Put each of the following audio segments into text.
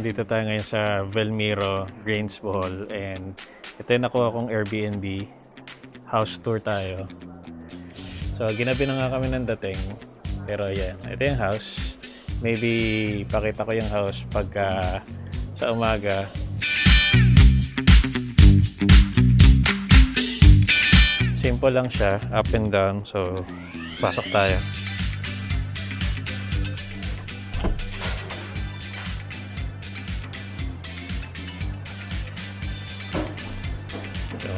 nandito tayo ngayon sa Velmiro, Grange Bohol, and ito yung nakuha kong Airbnb. House tour tayo. So, ginabi na nga kami ng dating. Pero yan, ito yung house. Maybe pakita ko yung house pagka sa umaga. Simple lang siya, up and down. So, pasok tayo. So,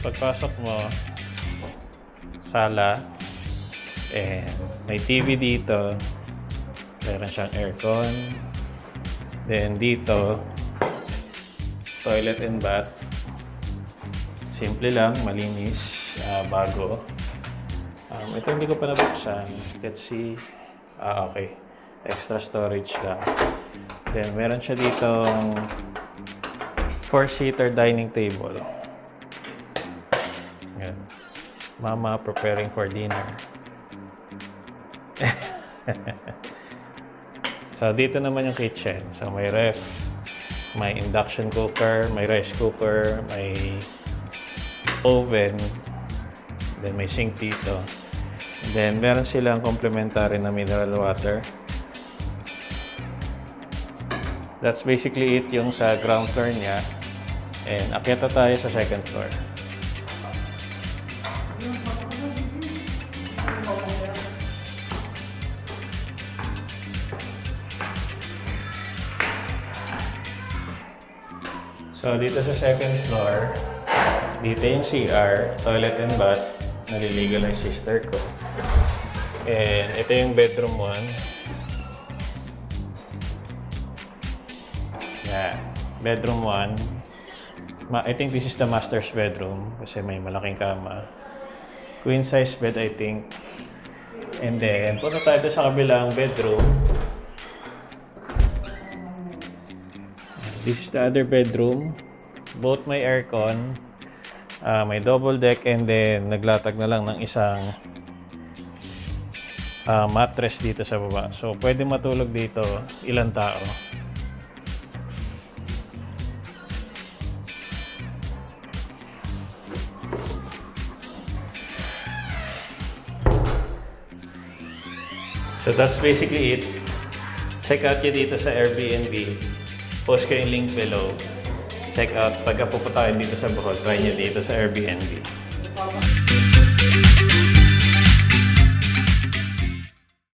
pagpasok mo, sala, and may TV dito, meron siyang aircon, then dito, toilet and bath, simple lang, malinis, bago. Ito hindi ko pa nabuksan, let's see, okay, extra storage lang. Then meron siya ditong 4-seater dining table. Yan. Mama preparing for dinner. So, dito naman yung kitchen. So, may ref, may induction cooker, may rice cooker, may oven, then may sink dito. Then, meron silang complimentary na mineral water. That's basically it yung sa ground floor niya. And akyat na tayo sa second floor. So dito sa second floor, dito yung CR, toilet and bath, naliligo ng sister ko. And ito yung bedroom 1. Yeah, bedroom 1. I think this is the master's bedroom kasi may malaking kama. Queen size bed, I think. And then, punta tayo sa kabilang bedroom. This is the other bedroom. Both may aircon. May double deck and then naglatag na lang ng isang mattress dito sa baba. So, pwede matulog dito ilang tao. So that's basically it. Check out nyo dito sa Airbnb. Post ko yung link below. Check out. Pagka pupunta kayo dito sa Bohol, try nyo dito sa Airbnb.